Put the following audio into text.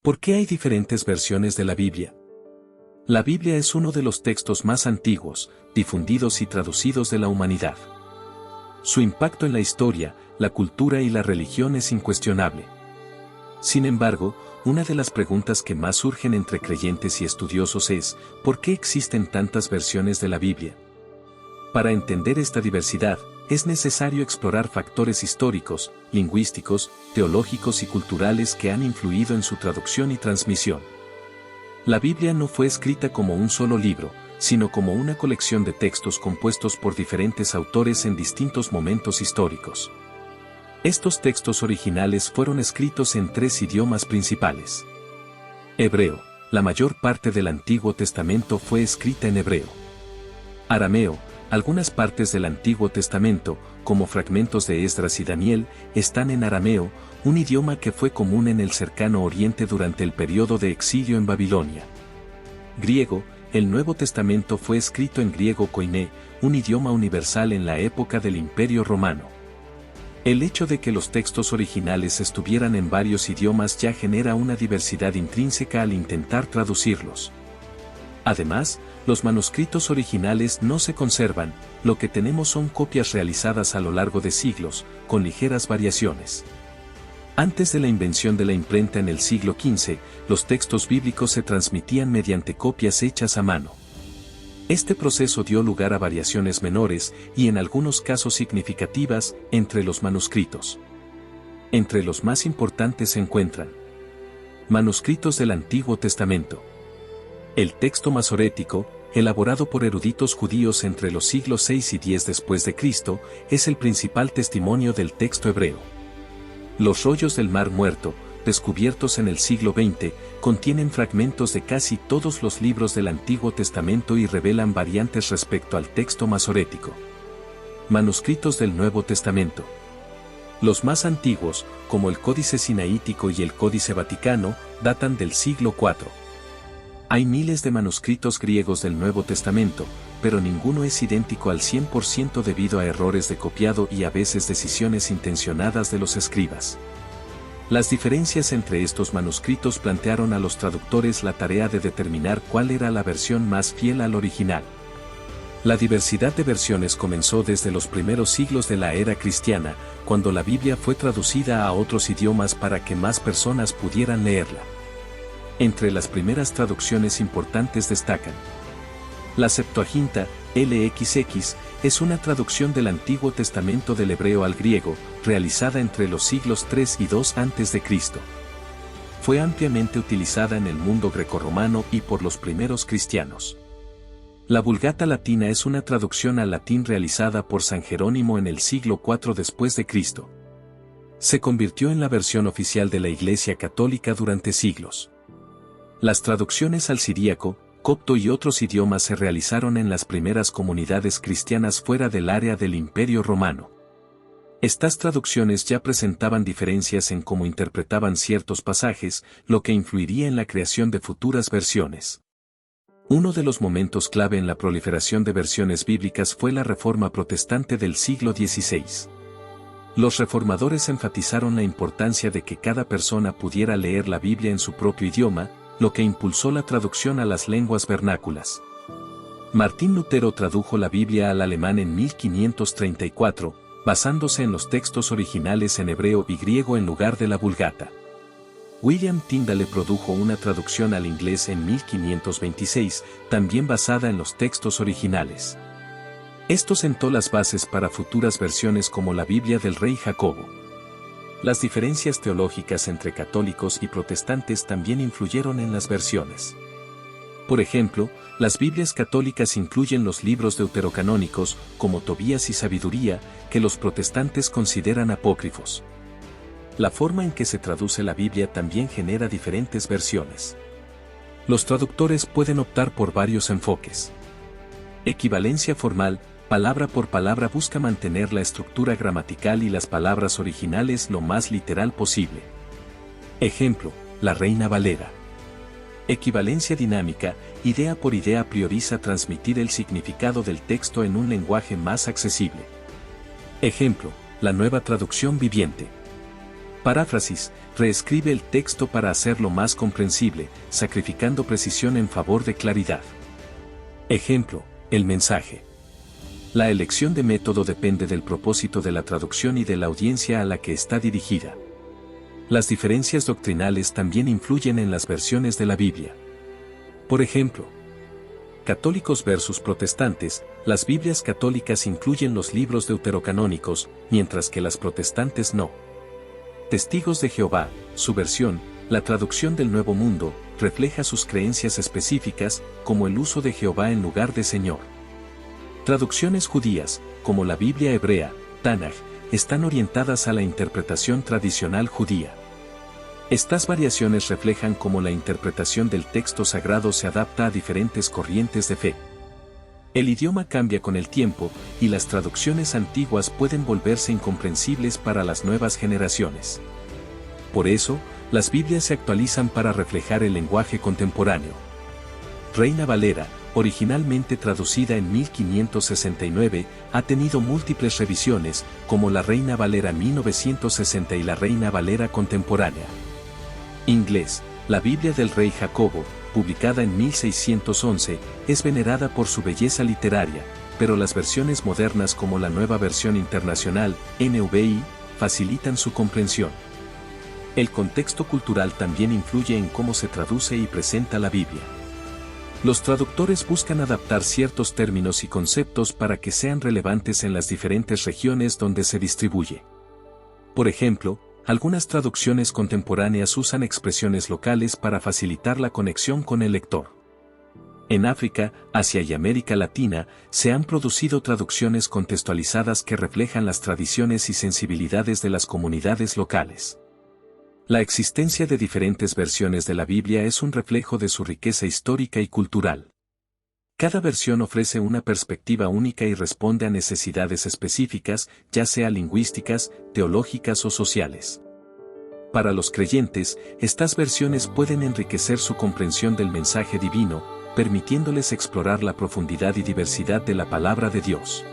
¿Por qué hay diferentes versiones de la Biblia? La Biblia es uno de los textos más antiguos, difundidos y traducidos de la humanidad. Su impacto en la historia, la cultura y la religión es incuestionable. Sin embargo, una de las preguntas que más surgen entre creyentes y estudiosos es, ¿por qué existen tantas versiones de la Biblia? Para entender esta diversidad, es necesario explorar factores históricos, lingüísticos, teológicos y culturales que han influido en su traducción y transmisión. La Biblia no fue escrita como un solo libro, sino como una colección de textos compuestos por diferentes autores en distintos momentos históricos. Estos textos originales fueron escritos en 3 idiomas principales. Hebreo. La mayor parte del Antiguo Testamento fue escrita en hebreo. Arameo. Algunas partes del Antiguo Testamento, como fragmentos de Esdras y Daniel, están en arameo, un idioma que fue común en el cercano Oriente durante el periodo de exilio en Babilonia. Griego. El Nuevo Testamento fue escrito en griego koiné, un idioma universal en la época del Imperio Romano. El hecho de que los textos originales estuvieran en varios idiomas ya genera una diversidad intrínseca al intentar traducirlos. Además, los manuscritos originales no se conservan, lo que tenemos son copias realizadas a lo largo de siglos, con ligeras variaciones. Antes de la invención de la imprenta en el siglo XV, los textos bíblicos se transmitían mediante copias hechas a mano. Este proceso dio lugar a variaciones menores y en algunos casos significativas entre los manuscritos. Entre los más importantes se encuentran manuscritos del Antiguo Testamento. El texto masorético, elaborado por eruditos judíos entre los siglos 6 y 10 después de Cristo, es el principal testimonio del texto hebreo. Los rollos del Mar Muerto, descubiertos en el siglo XX, contienen fragmentos de casi todos los libros del Antiguo Testamento y revelan variantes respecto al texto masorético. Manuscritos del Nuevo Testamento. Los más antiguos, como el Códice Sinaítico y el Códice Vaticano, datan del siglo IV. Hay miles de manuscritos griegos del Nuevo Testamento, pero ninguno es idéntico al 100% debido a errores de copiado y a veces decisiones intencionadas de los escribas. Las diferencias entre estos manuscritos plantearon a los traductores la tarea de determinar cuál era la versión más fiel al original. La diversidad de versiones comenzó desde los primeros siglos de la era cristiana, cuando la Biblia fue traducida a otros idiomas para que más personas pudieran leerla. Entre las primeras traducciones importantes destacan la Septuaginta, LXX, es una traducción del Antiguo Testamento del hebreo al griego, realizada entre los siglos III y II a.C. Fue ampliamente utilizada en el mundo grecorromano y por los primeros cristianos. La Vulgata Latina es una traducción al latín realizada por San Jerónimo en el siglo IV después de Cristo. Se convirtió en la versión oficial de la Iglesia Católica durante siglos. Las traducciones al siríaco, copto y otros idiomas se realizaron en las primeras comunidades cristianas fuera del área del Imperio Romano. Estas traducciones ya presentaban diferencias en cómo interpretaban ciertos pasajes, lo que influiría en la creación de futuras versiones. Uno de los momentos clave en la proliferación de versiones bíblicas fue la Reforma Protestante del siglo XVI. Los reformadores enfatizaron la importancia de que cada persona pudiera leer la Biblia en su propio idioma, lo que impulsó la traducción a las lenguas vernáculas. Martín Lutero tradujo la Biblia al alemán en 1534, basándose en los textos originales en hebreo y griego en lugar de la Vulgata. William Tyndale produjo una traducción al inglés en 1526, también basada en los textos originales. Esto sentó las bases para futuras versiones como la Biblia del Rey Jacobo. Las diferencias teológicas entre católicos y protestantes también influyeron en las versiones. Por ejemplo, las Biblias católicas incluyen los libros deuterocanónicos, como Tobías y Sabiduría, que los protestantes consideran apócrifos. La forma en que se traduce la Biblia también genera diferentes versiones. Los traductores pueden optar por varios enfoques. Equivalencia formal. Palabra por palabra busca mantener la estructura gramatical y las palabras originales lo más literal posible. Ejemplo, la Reina Valera. Equivalencia dinámica, idea por idea prioriza transmitir el significado del texto en un lenguaje más accesible. Ejemplo, la Nueva Traducción Viviente. Paráfrasis: reescribe el texto para hacerlo más comprensible, sacrificando precisión en favor de claridad. Ejemplo: el mensaje. La elección de método depende del propósito de la traducción y de la audiencia a la que está dirigida. Las diferencias doctrinales también influyen en las versiones de la Biblia. Por ejemplo, católicos versus protestantes, las Biblias católicas incluyen los libros deuterocanónicos, mientras que las protestantes no. Testigos de Jehová, su versión, la traducción del Nuevo Mundo, refleja sus creencias específicas, como el uso de Jehová en lugar de Señor. Traducciones judías, como la Biblia hebrea, Tanaj, están orientadas a la interpretación tradicional judía. Estas variaciones reflejan cómo la interpretación del texto sagrado se adapta a diferentes corrientes de fe. El idioma cambia con el tiempo, y las traducciones antiguas pueden volverse incomprensibles para las nuevas generaciones. Por eso, las Biblias se actualizan para reflejar el lenguaje contemporáneo. Reina Valera, originalmente traducida en 1569, ha tenido múltiples revisiones, como la Reina Valera 1960 y la Reina Valera contemporánea. Inglés: la Biblia del Rey Jacobo, publicada en 1611, es venerada por su belleza literaria, pero las versiones modernas como la Nueva Versión Internacional, NVI, facilitan su comprensión. El contexto cultural también influye en cómo se traduce y presenta la Biblia. Los traductores buscan adaptar ciertos términos y conceptos para que sean relevantes en las diferentes regiones donde se distribuye. Por ejemplo, algunas traducciones contemporáneas usan expresiones locales para facilitar la conexión con el lector. En África, Asia y América Latina, se han producido traducciones contextualizadas que reflejan las tradiciones y sensibilidades de las comunidades locales. La existencia de diferentes versiones de la Biblia es un reflejo de su riqueza histórica y cultural. Cada versión ofrece una perspectiva única y responde a necesidades específicas, ya sea lingüísticas, teológicas o sociales. Para los creyentes, estas versiones pueden enriquecer su comprensión del mensaje divino, permitiéndoles explorar la profundidad y diversidad de la palabra de Dios.